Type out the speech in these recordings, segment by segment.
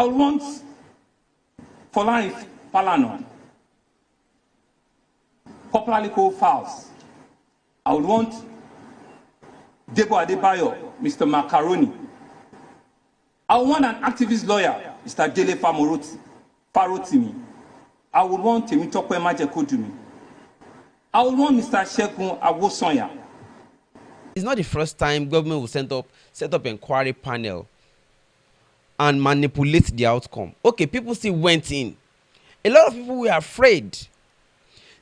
I would want Folarin Falana, popularly called Fowls. I would want Debo Adebayo, Mr. Macaroni. I would want an activist lawyer, Mr. Dele Farotimi. I would want Temitope Majekodumi. I would want Mr. Shegun Awosonya. It's not the first time government will set up inquiry panel and manipulate the outcome. Okay, people still went in. A lot of people were afraid.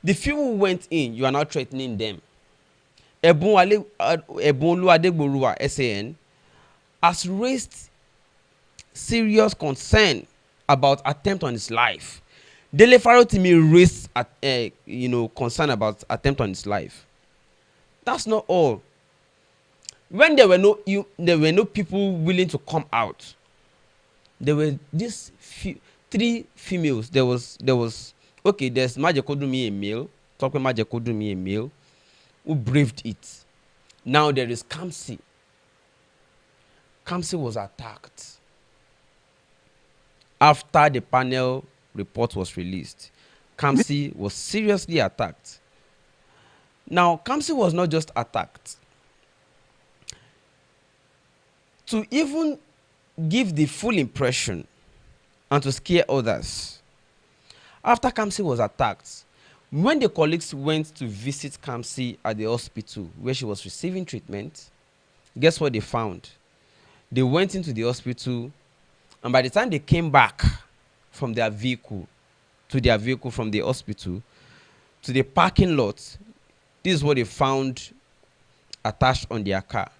The few who went in, you are now threatening them. Ebunolu Adegboruwa, SAN, has raised serious concern about attempt on his life. Dele Farotimi raised concern about attempt on his life. That's not all. When there were no people willing to come out, there were these three females. There's Majekodumi, a male, Tope Majekodumi, a male, who braved it. Now there is Kamsi. Kamsi was attacked after the panel report was released. Kamsi was seriously attacked. Now, Kamsi was not just attacked. To even give the full impression and to scare others, after Kamsi was attacked, when the colleagues went to visit Kamsi at the hospital where she was receiving treatment, guess what they found? They went into the hospital, and by the time they came back from their vehicle, from the hospital to the parking lot, this is what they found attached on their car.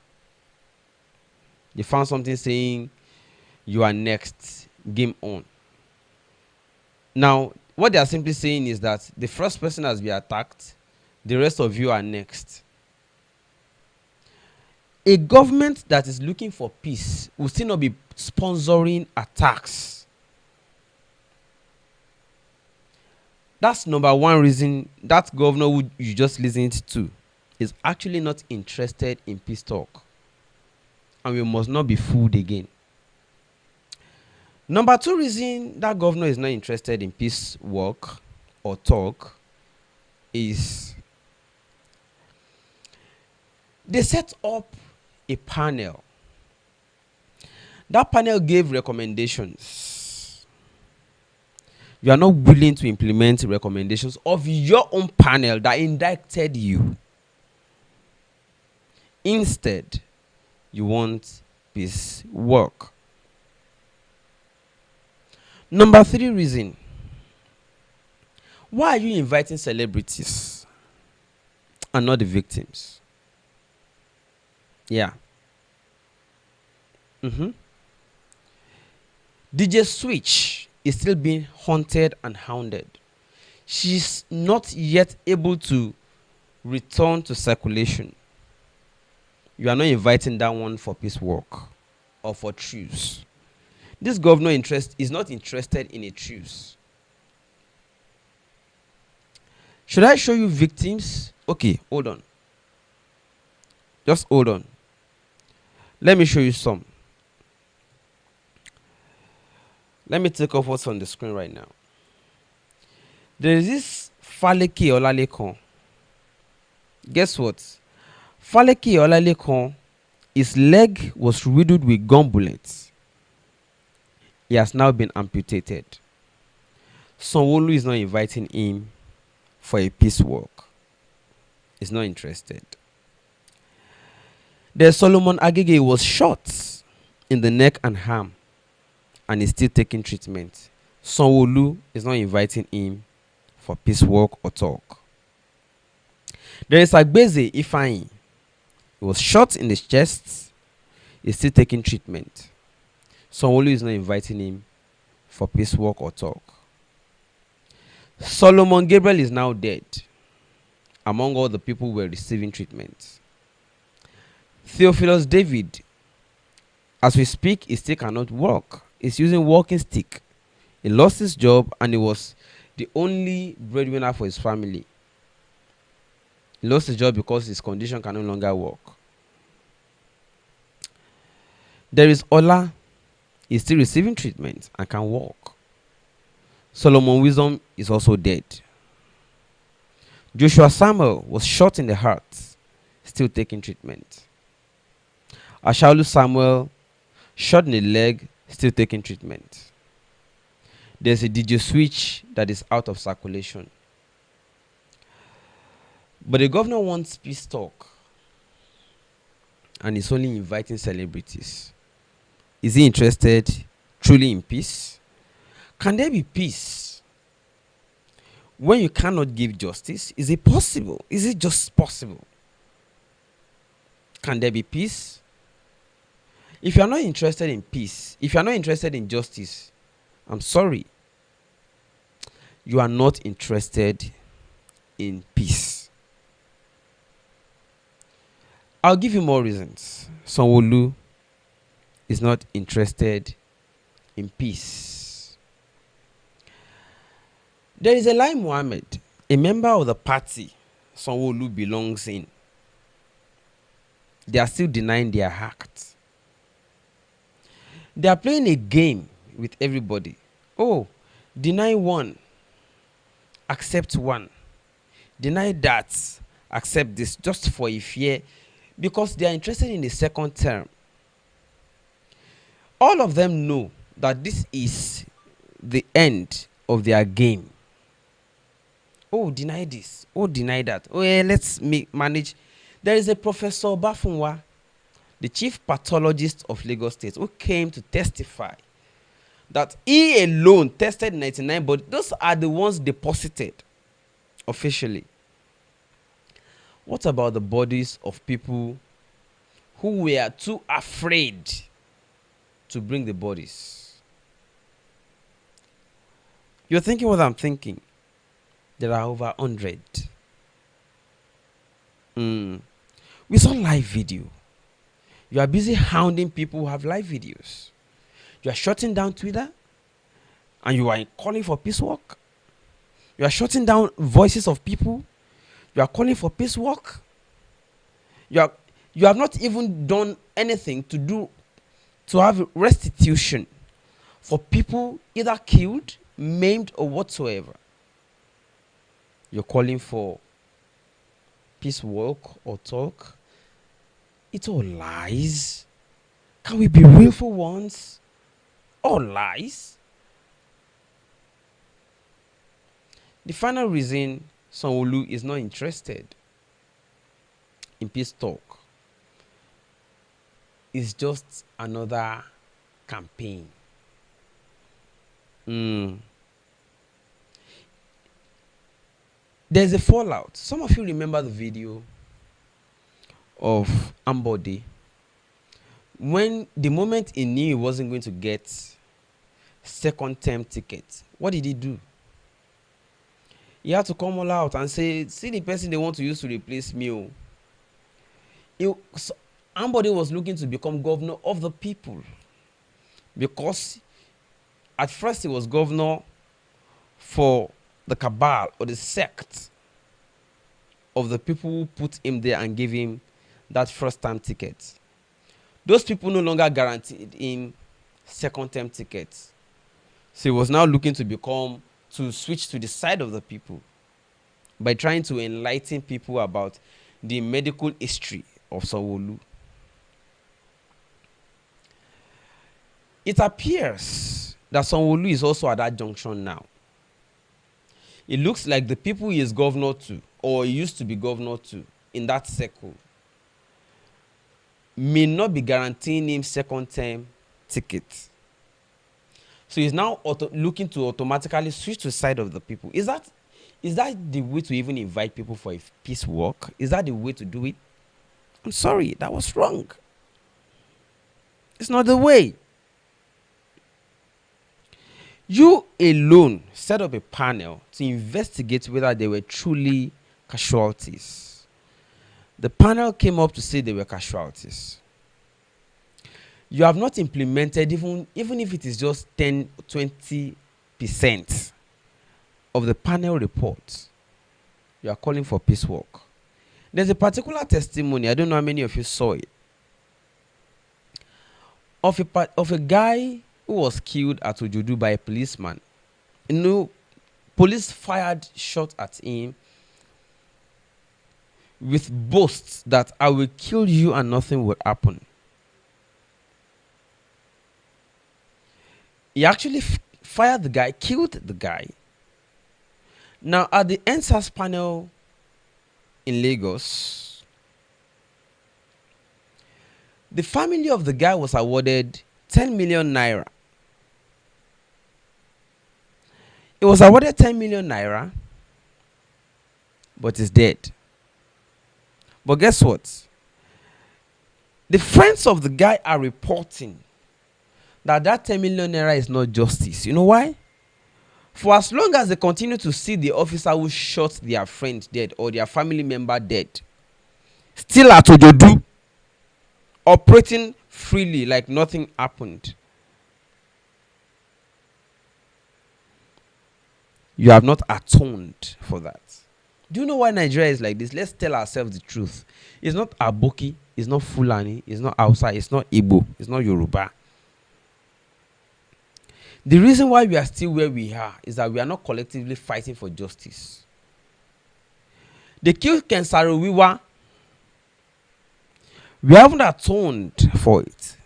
They found something saying, "You are next, game on." Now, what they are simply saying is that the first person has been attacked, the rest of you are next. A government that is looking for peace will still not be sponsoring attacks. That's number one reason that governor who you just listened to is actually not interested in peace talk. And we must not be fooled again. Number two reason that governor is not interested in peace work or talk is they set up a panel. That panel gave recommendations. You are not willing to implement recommendations of your own panel that indicted you. Instead, you want peace work. Number three reason. Why are you inviting celebrities and not the victims? Yeah. DJ Switch is still being haunted and hounded. She's not yet able to return to circulation. You are not inviting that one for peace work or for truce. This governor is not interested in a truce. Should I show you victims? Okay, hold on. Just hold on. Let me show you some. Let me take off what's on the screen right now. There is this Faleke Olalekon. Guess what? Faleke Olalekon, his leg was riddled with gun bullets. He has now been amputated. Sanwo-Olu is not inviting him for a peace walk. He's not interested. There's Solomon Agege was shot in the neck and arm and is still taking treatment. Sanwo-Olu is not inviting him for peace walk or talk. There is Agbeze Ifeanyi. He was shot in the chest. He's still taking treatment. Sanwo-Olu is not inviting him for peace walk or talk. Solomon Gabriel is now dead among all the people who were receiving treatment. Theophilus David, as we speak, he still cannot walk. He's using walking stick. He lost his job and he was the only breadwinner for his family. He lost his job because his condition can no longer work. There is Ola is still receiving treatment and can walk. Solomon Wisdom is also dead. Joshua Samuel was shot in the heart, still taking treatment. Ashaolu Samuel, shot in the leg, still taking treatment. There's a DJ Switch that is out of circulation. But the governor wants peace talk and is only inviting celebrities. Is he interested truly in peace? Can there be peace when you cannot give justice? Is it possible? Is it just possible? Can there be peace? If you are not interested in peace, if you are not interested in justice, I'm sorry. You are not interested in peace. I'll give you more reasons. Sanwo-Olu is not interested in peace. There is a Lai Mohammed, a member of the party Sanwo-Olu belongs in. They are still denying their act. They are playing a game with everybody. Oh, deny one, accept one. Deny that, accept this, just for a fear, because they are interested in the second term. All of them know that this is the end of their game. Oh, deny this. Oh, deny that. Oh, yeah, let's manage. There is a Professor Bafunwa, the chief pathologist of Lagos State, who came to testify that he alone tested 99, but those are the ones deposited officially. What about the bodies of people who were too afraid to bring the bodies? You're thinking what I'm thinking. There are over 100. We saw live video. You are busy hounding people who have live videos. You are shutting down Twitter and you are calling for peace work. You are shutting down voices of people. You are calling for peace work. You have not even done anything to have restitution for people either killed, maimed, or whatsoever. You're calling for peace work or talk. It's all lies. Can we be real for once? All lies. The final reason Sanwo-Olu is not interested in peace talk is just another campaign. There's a fallout. Some of you remember the video of Ambode. When the moment he knew he wasn't going to get second term ticket, what did he do? He had to come all out and say, see the person they want to use to replace me. Ambode was looking to become governor of the people, because at first he was governor for the cabal or the sect of the people who put him there and gave him that first term ticket. Those people no longer guaranteed him second term tickets. So he was now looking to switch to the side of the people by trying to enlighten people about the medical history of Sanwo-Olu. It appears that Sanwo-Olu is also at that junction now. It looks like the people he is governor to, or he used to be governor to, in that circle, may not be guaranteeing him second term ticket. So he's now looking to automatically switch to the side of the people. Is that the way to even invite people for a peace walk? Is that the way to do it? I'm sorry, that was wrong. It's not the way. You alone set up a panel to investigate whether there were truly casualties. The panel came up to say there were casualties. You have not implemented, even if it is just 10-20% of the panel report. You are calling for peace work. There's a particular testimony, I don't know how many of you saw it, of a guy who was killed at Ojodu by a policeman. You know, police fired shot at him with boasts that I will kill you and nothing will happen. He actually fired the guy, killed the guy. Now, at the EndSARS panel in Lagos, the family of the guy was awarded 10 million naira. It was awarded 10 million naira, but is dead. But guess what? The friends of the guy are reporting that 10 million naira is not justice. You know why? For as long as they continue to see the officer who shot their friend dead or their family member dead, still at Ojodu, operating freely like nothing happened, you have not atoned for that. Do you know why Nigeria is like this? Let's tell ourselves the truth. It's not Aboki, it's not Fulani, it's not Hausa, it's not Igbo, it's not Yoruba. The reason why we are still where we are is that we are not collectively fighting for justice. They killed Ken Saro-Wiwa. We haven't atoned for it.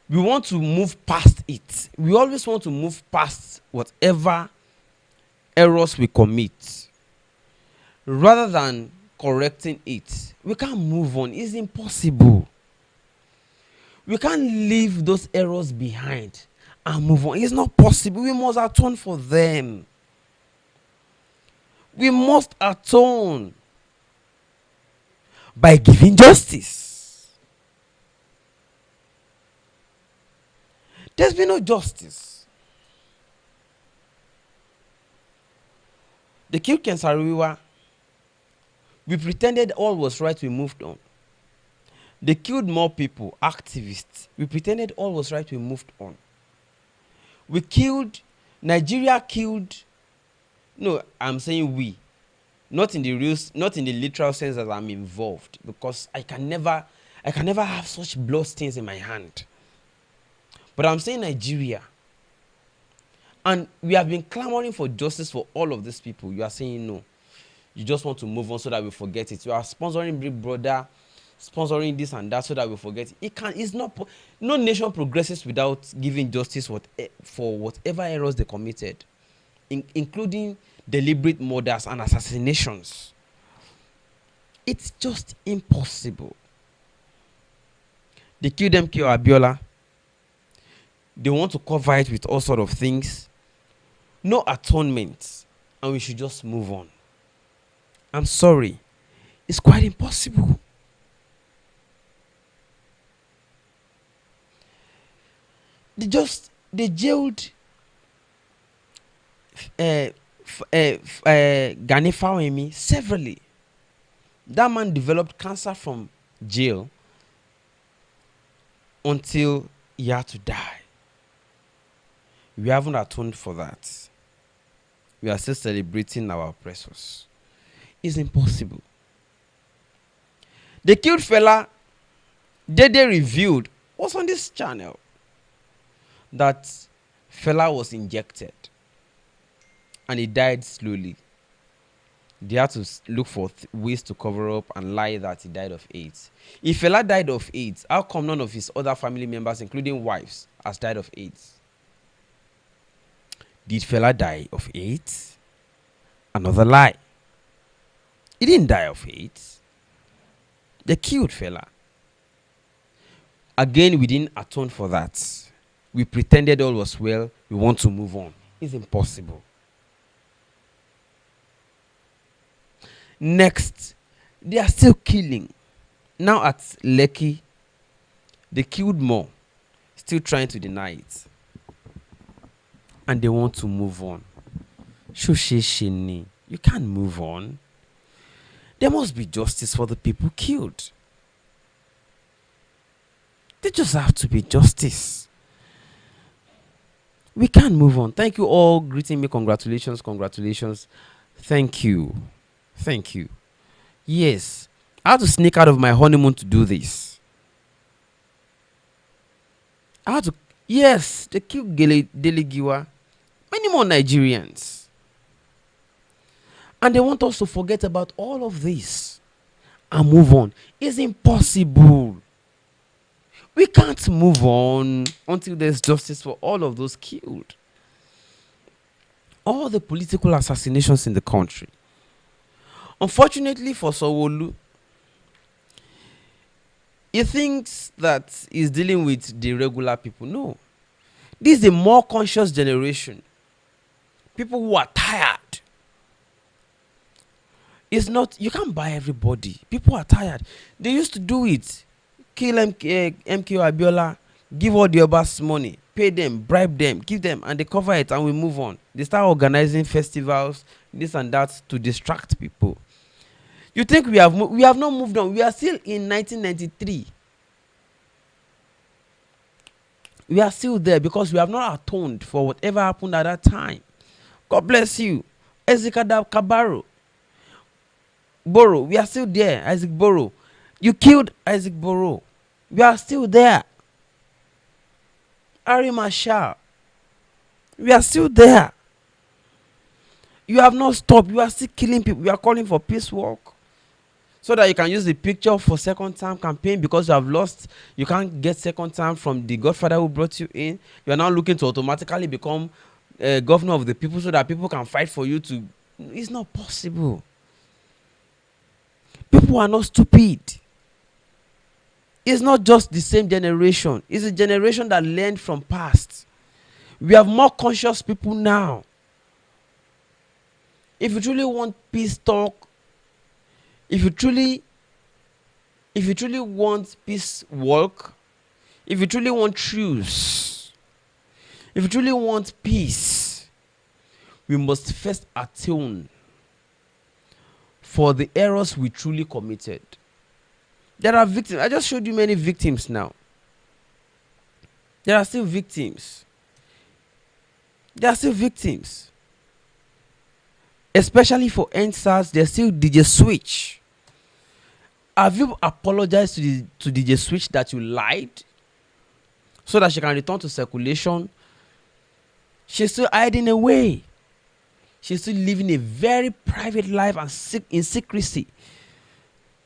We want to move past it. We always want to move past whatever errors we commit, rather than correcting it. We can't move on. It's impossible. We can't leave those errors behind and move on. It's not possible. We must atone for them. We must atone by giving justice. There's been no justice. They killed Ken Saro-Wiwa. We pretended all was right, we moved on. They killed more people, activists. We pretended all was right, we moved on. Nigeria killed, no, I'm saying we. Not in the literal sense that I'm involved, because I can never have such bloodstains in my hand. But I'm saying Nigeria. And we have been clamoring for justice for all of these people. You are saying no. You just want to move on so that we forget it. You are sponsoring Big Brother, sponsoring this and that so that we forget it. No nation progresses without giving justice for whatever errors they committed, including deliberate murders and assassinations. It's just impossible. They killed MK Abiola. They want to cover it with all sorts of things. No atonement. And we should just move on. I'm sorry. It's quite impossible. They jailed Gani Fawemi severally. That man developed cancer from jail until he had to die. We haven't atoned for that. We are still celebrating our oppressors. It's impossible. They killed fella. They revealed, was on this channel, that fella was injected and he died slowly. They had to look for ways to cover up and lie that he died of AIDS. If fella died of AIDS, how come none of his other family members, including wives, has died of AIDS? Did fella die of AIDS? Another lie. He didn't die of AIDS. They killed fella. Again, we didn't atone for that. We pretended all was well. We want to move on. It's impossible. Next, they are still killing. Now at Lekki, they killed more. Still trying to deny it. And they want to move on. Shosheshini, you can't move on. There must be justice for the people killed. There just have to be justice. We can't move on. Thank you all greeting me. Congratulations, congratulations. Thank you. Thank you. Yes, I had to sneak out of my honeymoon to do this. I Yes, they killed Delegiwa. Many more Nigerians. And they want us to forget about all of this and move on. It's impossible. We can't move on until there's justice for all of those killed. All the political assassinations in the country. Unfortunately for Sanwo-Olu, he thinks that he's dealing with the regular people. No. This is a more conscious generation. People who are tired. It's not, you can't buy everybody. People are tired. They used to do it. Kill MK Abiola, give all the Obas money, pay them, bribe them, give them, and they cover it and we move on. They start organizing festivals, this and that, to distract people. You think we have not moved on? We are still in 1993. We are still there because we have not atoned for whatever happened at that time. God bless you. Ezekada Kabaro. Boro, we are still there. Isaac Boro. You killed Isaac Boro. We are still there. Ari Marshall. We are still there. You have not stopped. You are still killing people. We are calling for peace walk. So that you can use the picture for second term campaign because you have lost. You can't get second term from the godfather who brought you in. You are now looking to automatically become governor of the people so that people can fight for you to. It's not possible. People are not stupid. It's not just the same generation. It's a generation that learned from past. We have more conscious people now. If you truly want peace talk, if you truly want peace work, if you truly want truce, if you truly want peace, we must first atone for the errors we truly committed. There are victims. I just showed you many victims now. There are still victims. There are still victims. Especially for EndSARS, there's still DJ Switch. Have you apologized to DJ Switch that you lied? So that she can return to circulation? She's still hiding away. She's still living a very private life and in secrecy.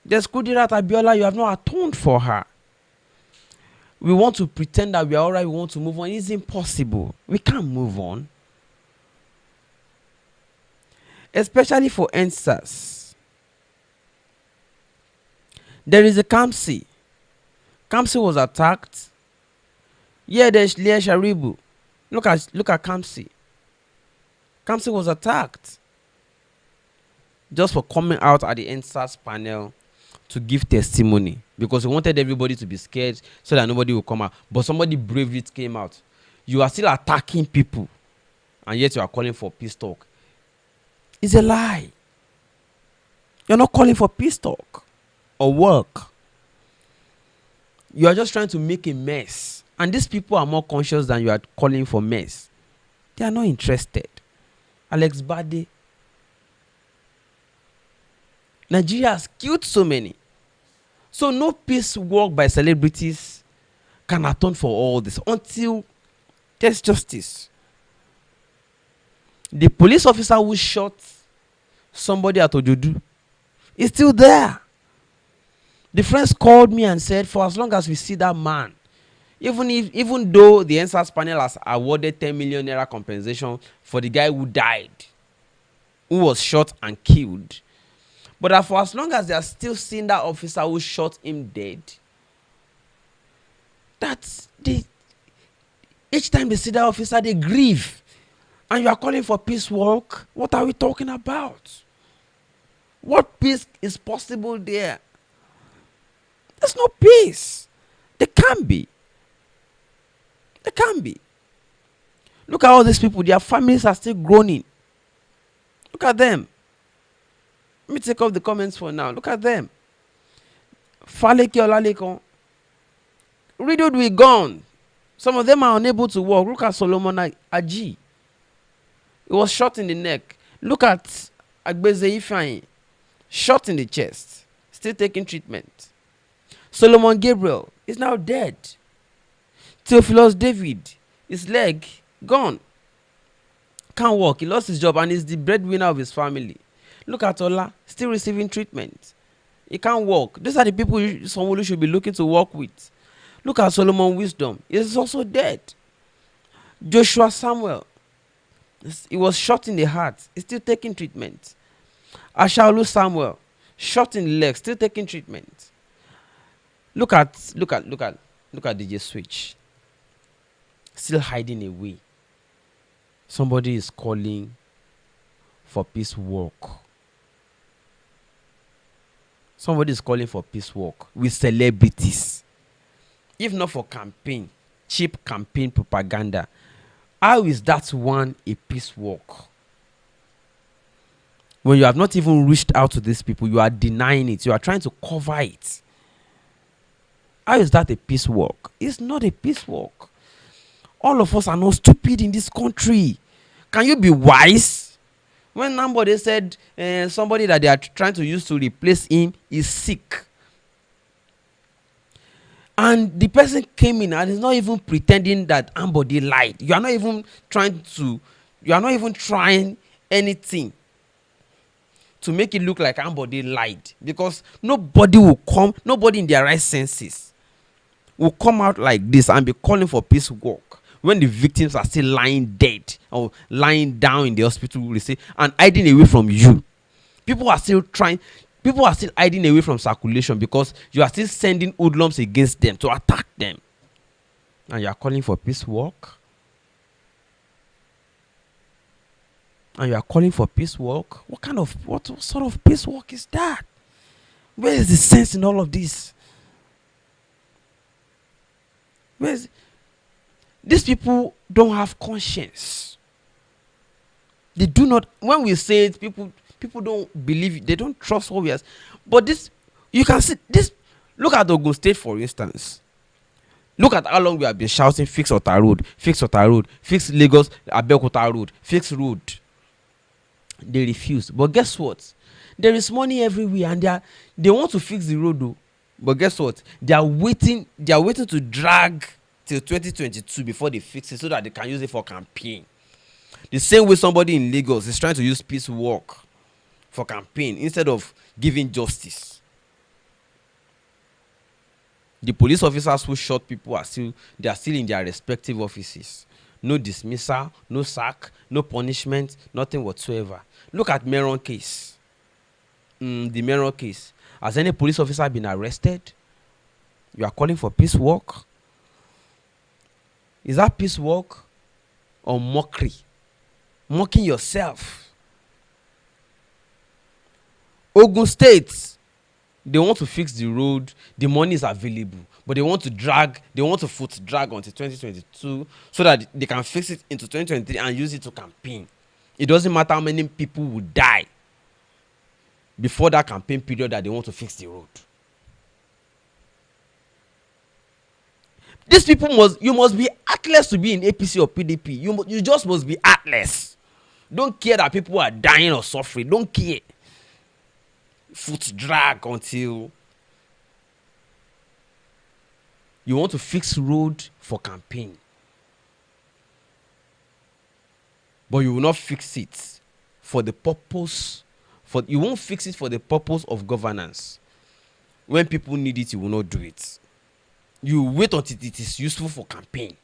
There's Kudirat Abiola, you have not atoned for her. We want to pretend that we are alright, we want to move on. It's impossible. We can't move on. Especially for EndSARS. There is a Kamsi. Kamsi was attacked. Yeah, there's Leah Sharibu. Look at Kamsi. Kamsi was attacked just for coming out at the EndSARS panel to give testimony because he wanted everybody to be scared so that nobody will come out. But somebody bravely came out. You are still attacking people and yet you are calling for peace talk. It's a lie. You're not calling for peace talk or work. You are just trying to make a mess. And these people are more conscious than you are calling for mess. They are not interested. Alex Bade. Nigeria has killed so many. So no peace work by celebrities can atone for all this until there's justice. The police officer who shot somebody at Ojodu is still there. The friends called me and said, for as long as we see that man, even though the EndSARS panel has awarded 10 million naira compensation for the guy who died, who was shot and killed, but for as long as they are still seeing that officer who shot him dead, each time they see that officer, they grieve. And you are calling for peace work? What are we talking about? What peace is possible there? There's no peace. There can't be. There can't be. Look at all these people. Their families are still groaning. Look at them. Let me take off the comments for now. Look at them. Faleke Olalekon. Riddled with gone. Some of them are unable to walk. Look at Solomon Aji. He was shot in the neck. Look at Agbeze Ifeanyi. Shot in the chest. Still taking treatment. Solomon Gabriel is now dead. Theophilus David, his leg gone. Can't walk. He lost his job and is the breadwinner of his family. Look at Ola, still receiving treatment. He can't walk. These are the people Sanwo-Olu should be looking to work with. Look at Solomon Wisdom. He's also dead. Joshua Samuel, he was shot in the heart. He's still taking treatment. Ashaolu Samuel, shot in the leg, still taking treatment. Look at DJ Switch. Still hiding away. Somebody is calling for peace walk. Somebody is calling for peace walk with celebrities. If not for campaign, cheap campaign propaganda, how is that one a peace walk? When you have not even reached out to these people, you are denying it. You are trying to cover it. How is that a peace walk? It's not a peace walk. All of us are not stupid in this country. Can you be wise? When somebody said somebody that they are trying to use to replace him is sick, and the person came in and is not even pretending that somebody lied. You are not even trying anything to make it look like somebody lied, because nobody in their right senses will come out like this and be calling for peace walk when the victims are still lying dead or lying down in the hospital, and hiding away from you. People are still hiding away from circulation because you are still sending hoodlums against them to attack them. And you are calling for peace walk? And you are calling for peace walk? What sort of peace walk is that? Where is the sense in all of this? These people don't have conscience. They do not. When we say it, people don't believe it. They don't trust what we are. But this, you can see this. Look at Ogun State, for instance. Look at how long we have been shouting, fix Ota Road, fix Ota Road, fix Lagos Abeokuta Road, fix road. They refuse. But guess what? There is money everywhere, and they want to fix the road though. But guess what? They are waiting to drag till 2022 before they fix it so that they can use it for campaign. The same way somebody in Lagos is trying to use peace walk for campaign instead of giving justice. The police officers who shot people are still in their respective offices. No dismissal, no sack, no punishment, nothing whatsoever. Look at Meron case. The Meron case. Has any police officer been arrested? You are calling for peace walk? Is that peace walk or mockery? Mocking yourself. Ogun State, they want to fix the road. The money is available, but they want to foot drag until 2022 so that they can fix it into 2023 and use it to campaign. It doesn't matter how many people will die before that campaign period that they want to fix the road. These people you must be heartless to be in APC or PDP. You just must be heartless. Don't care that people are dying or suffering. Don't care. Foot drag until you want to fix road for campaign. But you will not fix it for the purpose. You won't fix it for the purpose of governance. When people need it, you will not do it. You wait until it is useful for campaign.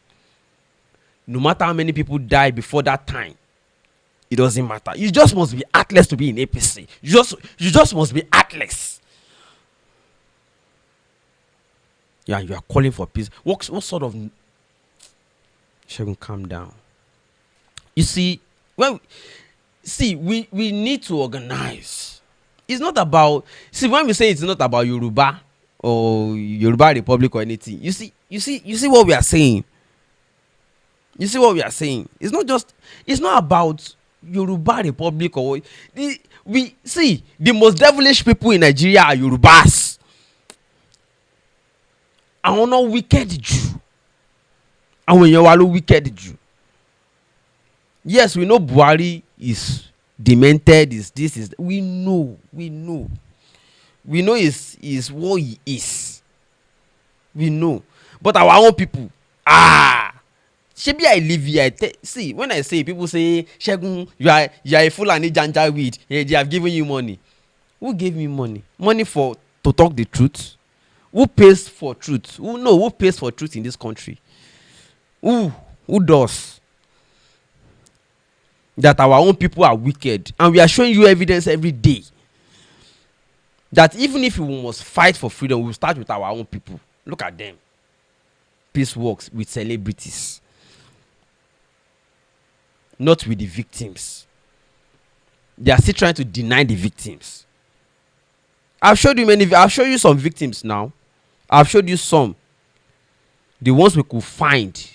No matter how many people die before that time, it doesn't matter. You just must be heartless to be in APC. You just must be heartless. Yeah, you are calling for peace. What sort of... Shegun, calm down. You see, we need to organize. It's not about... See, when we say it's not about Yoruba or Yoruba Republic or anything, you see what we are saying. You see what we are saying. It's not about Yoruba Republic or... We see, the most devilish people in Nigeria are Yorubas. I want no wicked Jew. And when you are wicked Jew. Yes, we know Buhari is demented, we know is what he is. We know. But our own people Shebi I live here. See, when I say people say, Shegun, you are a fool and a janja weed. They have given you money. Who gave me money? Money to talk the truth? Who pays for truth? Who pays for truth in this country? Who does? That our own people are wicked, and we are showing you evidence every day. That even if we must fight for freedom, we will start with our own people. Look at them. Peace works with celebrities, not with the victims. They are still trying to deny the victims. I've showed you some victims now. I've showed you some. The ones we could find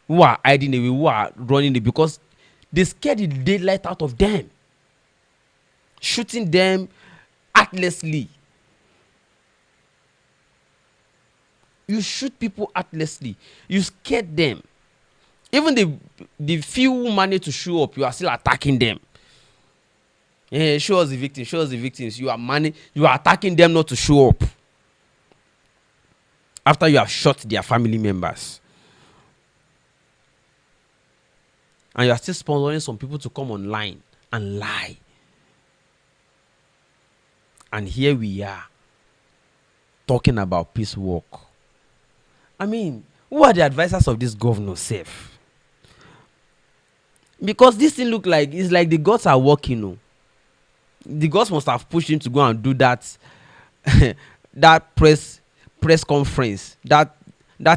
who are hiding away, who are running away because they scared the daylight out of them. Shooting them heartlessly. You shoot people heartlessly. You scared them. Even the few who manage to show up, you are still attacking them. Yeah, show us the victims. Show us the victims. You are attacking them not to show up. After you have shot their family members. And you are still sponsoring some people to come online and lie. And here we are talking about peace work. I mean, who are the advisors of this governor safe? Because this thing look like it's like the gods are working. No? The gods must have pushed him to go and do that that press conference. That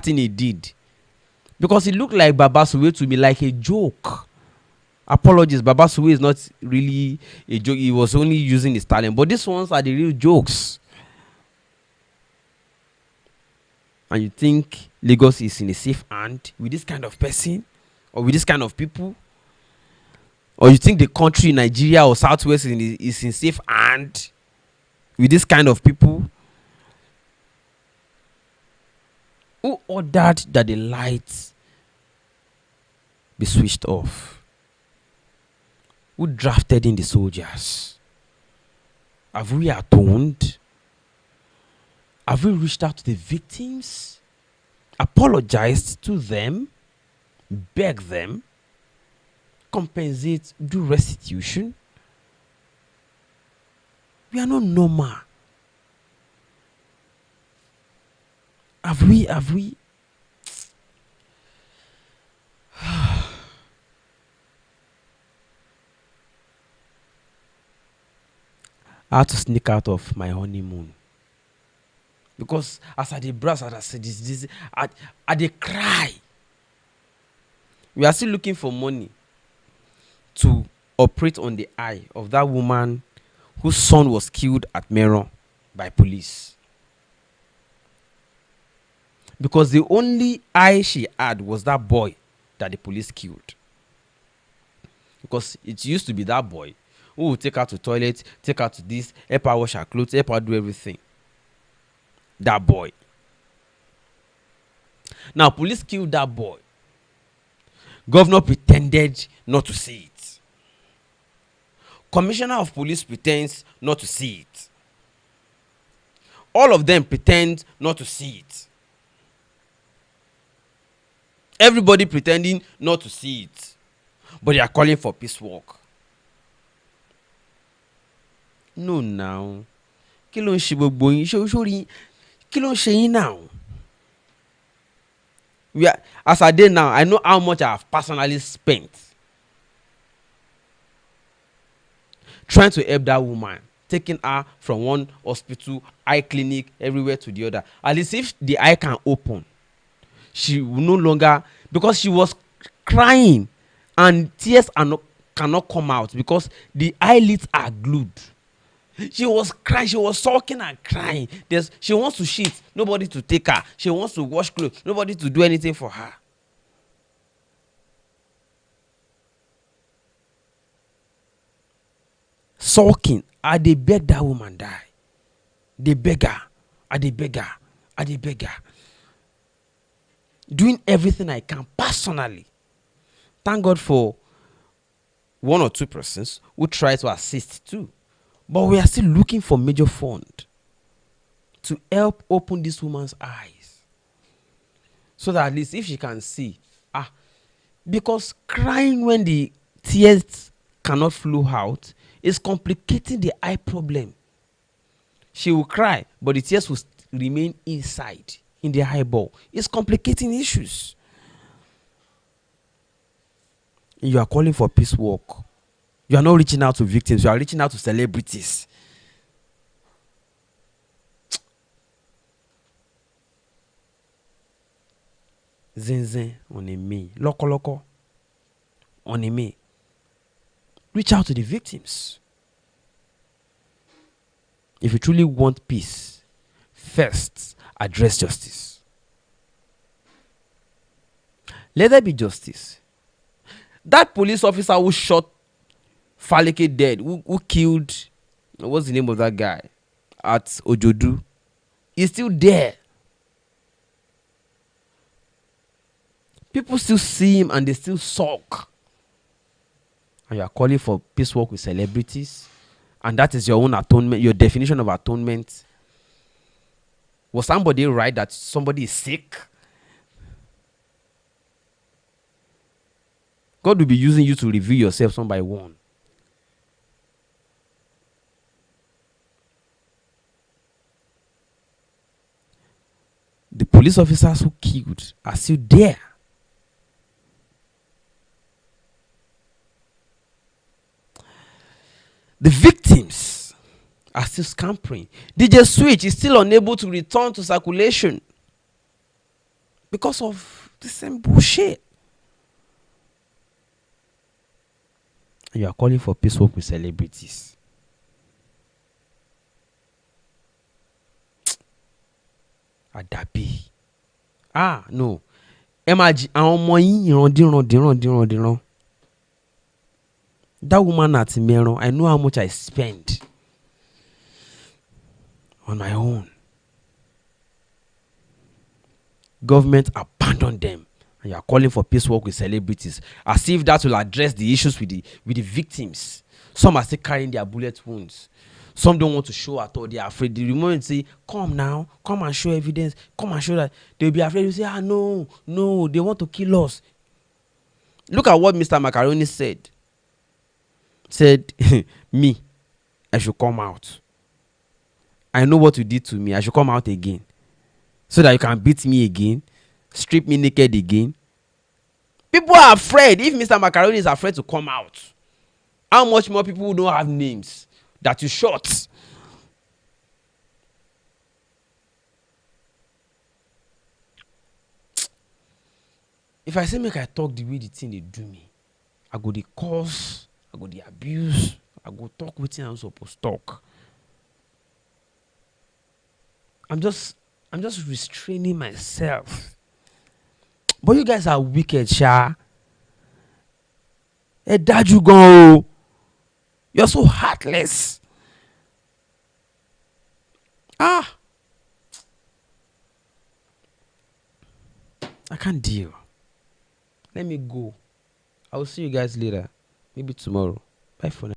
thing he did. Because it looked like Baba Suwe to me like a joke. Apologies, Baba Suwe is not really a joke. He was only using his talent. But these ones are the real jokes. And you think Lagos is in a safe hand with this kind of person? Or with this kind of people? Or you think the country, Nigeria or Southwest is in safe hand with this kind of people? Who ordered that the lights be switched off? Who drafted in the soldiers? Have we atoned? Have we reached out to the victims? Apologized to them? Begged them? Compensate? Do restitution? We are not normal. Have we? I had to sneak out of my honeymoon. Because as I did browse, as I said this, I did cry. We are still looking for money to operate on the eye of that woman whose son was killed at Meron by police. Because the only eye she had was that boy that the police killed. Because it used to be that boy who would take her to toilet, take her to this, help her wash her clothes, help her do everything. That boy. Now, police killed that boy. Governor pretended not to see it. Commissioner of police pretends not to see it. All of them pretend not to see it. Everybody pretending not to see it. But they are calling for peace work. No, now. Kí ló ń ṣe gbogbo yín? Kí ló ń ṣe yín now? As I did now, I know how much I have personally spent trying to help that woman, taking her from one hospital, eye clinic, everywhere to the other. At least if the eye can open, she will no longer, because she was crying and tears cannot come out because the eyelids are glued. She was crying, she was sulking and crying. She wants to shit, nobody to take her. She wants to wash clothes, nobody to do anything for her. Sulking, I dey beg that woman die. They beg her, I dey beg her. Doing everything I can personally. Thank God for one or two persons who try to assist too. But we are still looking for major fund to help open this woman's eyes. so that at least if she can see, because crying when the tears cannot flow out is complicating the eye problem. She will cry, but the tears will remain inside in the eyeball. It's complicating issues. You are calling for peace work. You are not reaching out to victims. You are reaching out to celebrities. Zen on a me. Loko on a me. Reach out to the victims. If you truly want peace, first address justice. Let there be justice. That police officer who shot Faleke dead, who killed, what's the name of that guy at Ojodu, is still there. People still see him and they still sulk. And you are calling for peace work with celebrities, and that is your own atonement, your definition of atonement. Was somebody right that somebody is sick? God will be using you to reveal yourself one by one. The police officers who killed are still there. The victims are still scampering. DJ Switch is still unable to return to circulation because of the same bullshit. And you are calling for peace work with celebrities. Adabi. No. Imagine that woman at Mero, I know how much I spend on my own. Government abandoned them, and you are calling for peace work with celebrities, as if that will address the issues with the victims. Some are still carrying their bullet wounds. Some don't want to show at all. They are afraid. The moment say, "Come now, come and show evidence. Come and show that," they'll be afraid. You say, no, they want to kill us. Look at what Mr. Macaroni said. Said, me, I should come out. I know what you did to me. I should come out again, so that you can beat me again, strip me naked again. People are afraid. If Mr. Macaroni is afraid to come out, how much more people who don't have names that you shot? If I say make I talk the way the thing they do me, I go the cause, I go the abuse, I go talk with I'm supposed to talk. I'm just restraining myself. But you guys are wicked, Sha. Dad, you go. You're so heartless. I can't deal. Let me go. I will see you guys later. Maybe tomorrow. Bye for now.